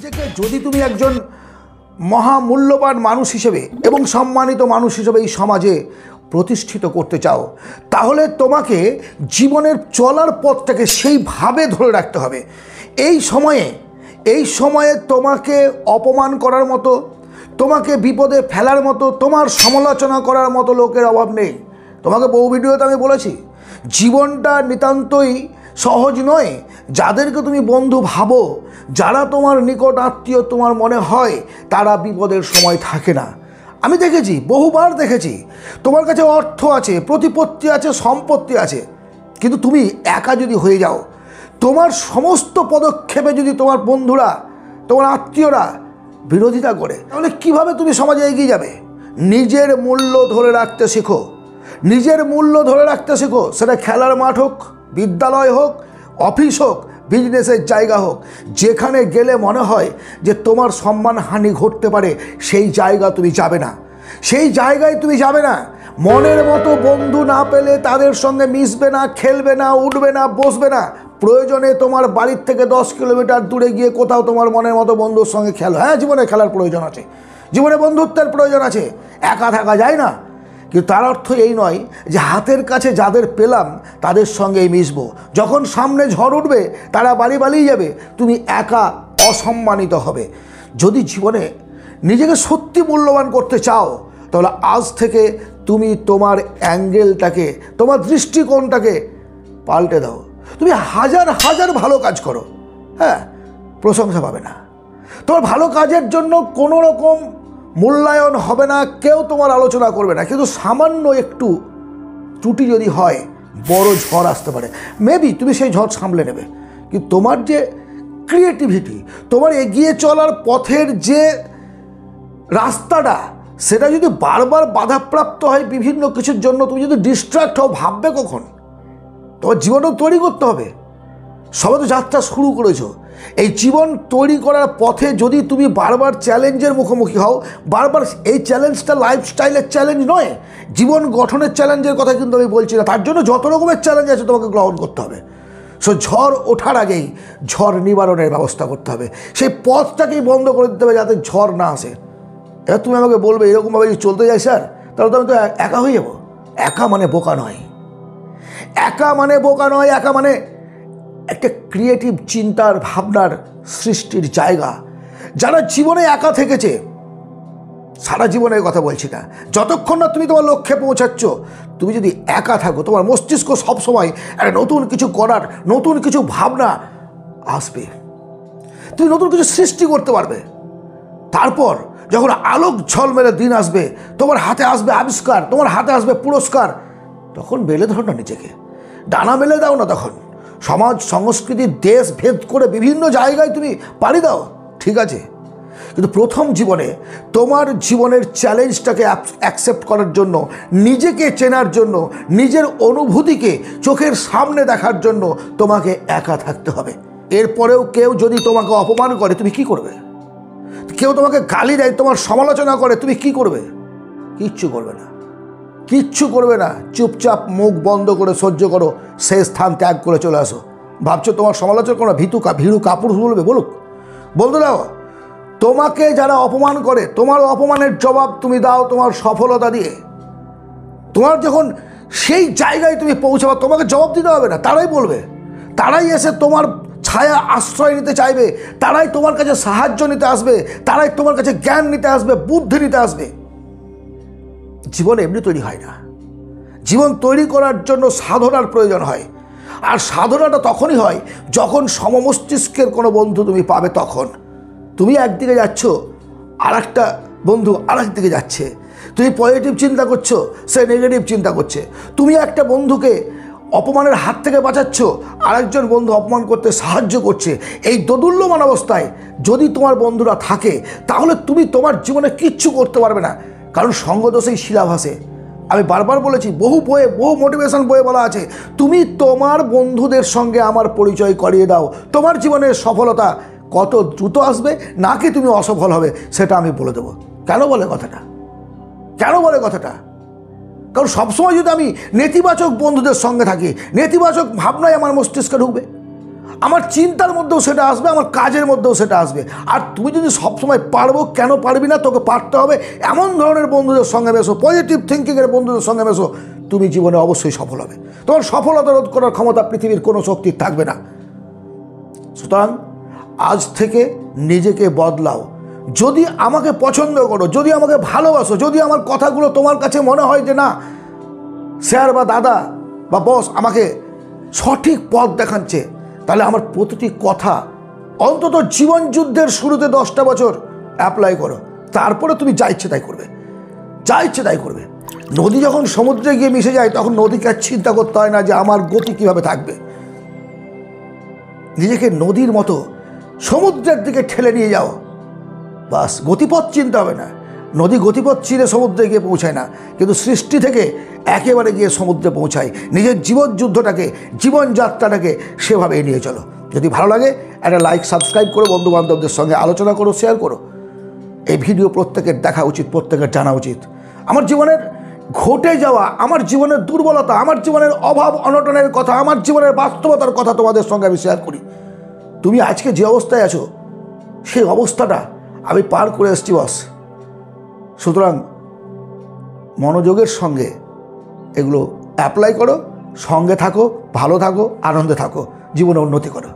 নিজেকে যদি তুমি একজন মহামূল্যবান মানুষ হিসেবে এবং সম্মানিত মানুষ হিসেবে এই সমাজে প্রতিষ্ঠিত করতে চাও, তাহলে তোমাকে জীবনের চলার পথটাকে সেইভাবে ধরে রাখতে হবে। এই সময়ে তোমাকে অপমান করার মতো, তোমাকে বিপদে ফেলার মতো, তোমার সমালোচনা করার মতো লোকের অভাব নেই। তোমাকে বহু ভিডিওতে আমি বলেছি, জীবনটা নিতান্তই সহজ নয়। যাদেরকে তুমি বন্ধু ভাবো, যারা তোমার নিকট আত্মীয় তোমার মনে হয়, তারা বিপদের সময় থাকে না। আমি দেখেছি, বহুবার দেখেছি। তোমার কাছে অর্থ আছে, প্রতিপত্তি আছে, সম্পত্তি আছে, কিন্তু তুমি একা যদি হয়ে যাও, তোমার সমস্ত পদক্ষেপে যদি তোমার বন্ধুরা, তোমার আত্মীয়রা বিরোধিতা করে, তাহলে কিভাবে তুমি সমাজে এগিয়ে যাবে? নিজের মূল্য ধরে রাখতে শেখো। নিজের মূল্য ধরে রাখতে শেখো। সেটা খেলার মাঠ হোক, বিদ্যালয় হোক, অফিস হোক, বিজনেসের জায়গা হোক। যেখানে গেলে মনে হয় যে তোমার সম্মানহানি ঘটতে পারে, সেই জায়গা তুমি যাবে না। সেই জায়গায় তুমি যাবে না। মনের মতো বন্ধু না পেলে তাদের সঙ্গে মিশবে না, খেলবে না, উঠবে না, বসবে না। প্রয়োজনে তোমার বাড়ির থেকে 10 কিলোমিটার দূরে গিয়ে কোথাও তোমার মনের মতো বন্ধুর সঙ্গে খেলো। হ্যাঁ, জীবনে খেলার প্রয়োজন আছে, জীবনে বন্ধুত্বের প্রয়োজন আছে, একা থাকা যায় না। কিন্তু তার অর্থ এই নয় যে হাতের কাছে যাদের পেলাম তাদের সঙ্গেই মিশবো। যখন সামনে ঝড় উঠবে তারা বাড়ি পালিয়ে যাবে, তুমি একা অসম্মানিত হবে। যদি জীবনে নিজেকে সত্যি মূল্যবান করতে চাও, তাহলে আজ থেকে তুমি তোমার অ্যাঙ্গেলটাকে, তোমার দৃষ্টিকোণটাকে পাল্টে দাও। তুমি হাজার হাজার ভালো কাজ করো, হ্যাঁ, প্রশংসা পাবে না। তোমার ভালো কাজের জন্য কোনো রকম মূল্যায়ন হবে না, কেউ তোমার আলোচনা করবে না। কিন্তু সামান্য একটু ত্রুটি যদি হয়, বড় ঝড় আসতে পারে। মেবি তুমি সেই ঝড় সামলে নেবে, কিন্তু তোমার যে ক্রিয়েটিভিটি, তোমার এগিয়ে চলার পথের যে রাস্তাটা, সেটা যদি বারবার বাধাপ্রাপ্ত হয় বিভিন্ন কিছুর জন্য, তুমি যদি ডিস্ট্র্যাক্ট হও, ভাববে কখন? তোমার জীবনও তৈরি করতে হবে। সবে তো যাত্রা শুরু করেছো। এই জীবন তৈরি করার পথে যদি তুমি বারবার চ্যালেঞ্জের মুখোমুখি হও, বারবার, এই চ্যালেঞ্জটা লাইফস্টাইলের চ্যালেঞ্জ নয়, জীবন গঠনের চ্যালেঞ্জের কথা কিন্তু আমি বলছি না। তার জন্য যত রকমের চ্যালেঞ্জ আছে তোমাকে গ্রহণ করতে হবে। সো ঝড় ওঠার আগেই ঝড় নিবারণের ব্যবস্থা করতে হবে। সেই পথটাকেই বন্ধ করে দিতে হবে যাতে ঝড় না আসে। এবার তুমি আমাকে বলবে, এরকমভাবে যদি চলতে যাই স্যার, তাহলে তো আমি তো একা হয়ে যাবো। একা মানে বোকা নয়, একা মানে বোকা নয়, একা মানে একটা ক্রিয়েটিভ চিন্তার, ভাবনার সৃষ্টির জায়গা। যারা জীবনে একা থেকেছে, সারা জীবনের কথা বলছি না, যতক্ষণ না তুমি তোমার লক্ষ্যে পৌঁছাচ্ছ, তুমি যদি একা থাকো, তোমার মস্তিষ্ক সবসময় একটা নতুন কিছু করার, নতুন কিছু ভাবনা আসবে। তুমি নতুন কিছু সৃষ্টি করতে পারবে। তারপর যখন আলোক ঝলমেলে দিন আসবে, তোমার হাতে আসবে আবিষ্কার, তোমার হাতে আসবে পুরস্কার, তখন মেলে ধরো না নিজেকে, ডানা মেলে দাও না। তখন সমাজ, সংস্কৃতি, দেশ ভেদ করে বিভিন্ন জায়গায় তুমি পাড়ি দাও, ঠিক আছে। কিন্তু প্রথম জীবনে তোমার জীবনের চ্যালেঞ্জটাকে অ্যাকসেপ্ট করার জন্য, নিজেকে চেনার জন্য, নিজের অনুভূতিকে চোখের সামনে দেখার জন্য তোমাকে একা থাকতে হবে। এরপরেও কেউ যদি তোমাকে অপমান করে, তুমি কি করবে? কেউ তোমাকে গালি দেয়, তোমার সমালোচনা করে, তুমি কি করবে? কিচ্ছু করবে না, কিচ্ছু করবে না। চুপচাপ মুখ বন্ধ করে সহ্য করো, সেই স্থান ত্যাগ করে চলে আসো। ভাবছো তোমার সমালোচনা করো, ভীরু কাপুরুষ বলবে, বলুক, বলতে দাও। তোমাকে যারা অপমান করে, তোমার অপমানের জবাব তুমি দাও তোমার সফলতা দিয়ে। তোমার যখন সেই জায়গায় তুমি পৌঁছাবে, তোমাকে জবাব দিতে হবে না, তারাই বলবে। তারাই এসে তোমার ছায়া আশ্রয় নিতে চাইবে, তারাই তোমার কাছে সাহায্য নিতে আসবে, তারাই তোমার কাছে জ্ঞান নিতে আসবে, বুদ্ধি নিতে আসবে। জীবন এমনি তৈরি হয় না। জীবন তৈরি করার জন্য সাধনার প্রয়োজন হয়। আর সাধনাটা তখনই হয় যখন সমমস্তিষ্কের কোনো বন্ধু তুমি পাবে। তখন তুমি একদিকে যাচ্ছ, আর একটা বন্ধু আরেক দিকে যাচ্ছে। তুমি পজিটিভ চিন্তা করছো, সে নেগেটিভ চিন্তা করছে। তুমি একটা বন্ধুকে অপমানের হাত থেকে বাঁচাচ্ছ, আরেকজন বন্ধু অপমান করতে সাহায্য করছে। এই দোদুল্যমান অবস্থায় যদি তোমার বন্ধুরা থাকে, তাহলে তুমি তোমার জীবনে কিচ্ছু করতে পারবে না। কারণ সঙ্গদোষেই শিলা ভাসে। আমি বারবার বলেছি, বহু বইয়ে, বহু মোটিভেশন বইয়ে বলা আছে, তুমি তোমার বন্ধুদের সঙ্গে আমার পরিচয় করিয়ে দাও, তোমার জীবনের সফলতা কত দ্রুত আসবে, নাকি তুমি অসফল হবে সেটা আমি বলে দেবো। কেন বলে কথাটা? কেন বলে কথাটা? কারণ সবসময় যদি আমি নেতিবাচক বন্ধুদের সঙ্গে থাকি, নেতিবাচক ভাবনায় আমার মস্তিষ্কে ঢুকবে। আমার চিন্তার মধ্যেও সেটা আসবে, আমার কাজের মধ্যেও সেটা আসবে। আর তুমি যদি সবসময় পারবো কেন পারবি না, তোকে পারতে হবে এমন ধরনের বন্ধুদের সঙ্গে মেশো, পজিটিভ থিঙ্কিংয়ের বন্ধুদের সঙ্গে মেশো, তুমি জীবনে অবশ্যই সফল হবে। তোমার সফলতা রোধ করার ক্ষমতা পৃথিবীর কোনো শক্তির থাকবে না। সুতরাং আজ থেকে নিজেকে বদলাও। যদি আমাকে পছন্দ করো, যদি আমাকে ভালোবাসো, যদি আমার কথাগুলো তোমার কাছে মনে হয় যে না, স্যার বা দাদা বা বস আমাকে সঠিক পথ দেখাচ্ছে, তাহলে আমার প্রতিটি কথা অন্তত জীবন যুদ্ধের শুরুতে 10টা বছর অ্যাপ্লাই করো। তারপরে তুমি যা ইচ্ছে তাই করবে, যা ইচ্ছে তাই করবে। নদী যখন সমুদ্রে গিয়ে মিশে যায়, তখন নদীকে আর চিন্তা করতে হয় না যে আমার গতি কীভাবে থাকবে। নিজেকে নদীর মতো সমুদ্রের দিকে ঠেলে নিয়ে যাও, বাস। গতিপথ চিনতে হবে না। নদী গতিপথ চিনে সমুদ্রে গিয়ে পৌঁছায় না, কিন্তু সৃষ্টি থেকে একেবারে গিয়ে সমুদ্রে পৌঁছায়। নিজের জীবন যুদ্ধটাকে, জীবনযাত্রাটাকে সেভাবে নিয়ে চলো। যদি ভালো লাগে একটা লাইক, সাবস্ক্রাইব করো, বন্ধুবান্ধবদের সঙ্গে আলোচনা করো, শেয়ার করো। এই ভিডিও প্রত্যেকের দেখা উচিত, প্রত্যেকের জানা উচিত। আমার জীবনের ঘটে যাওয়া, আমার জীবনের দুর্বলতা, আমার জীবনের অভাব অনটনের কথা, আমার জীবনের বাস্তবতার কথা তোমাদের সঙ্গে আমি শেয়ার করি। তুমি আজকে যে অবস্থায় আছো, সেই অবস্থাটা আমি পার করে এসেছি বস। সুতরাং মনোযোগের সঙ্গে এগুলো অ্যাপ্লাই করো, সঙ্গে থাকো, ভালো থাকো, আনন্দে থাকো, জীবনে উন্নতি করো।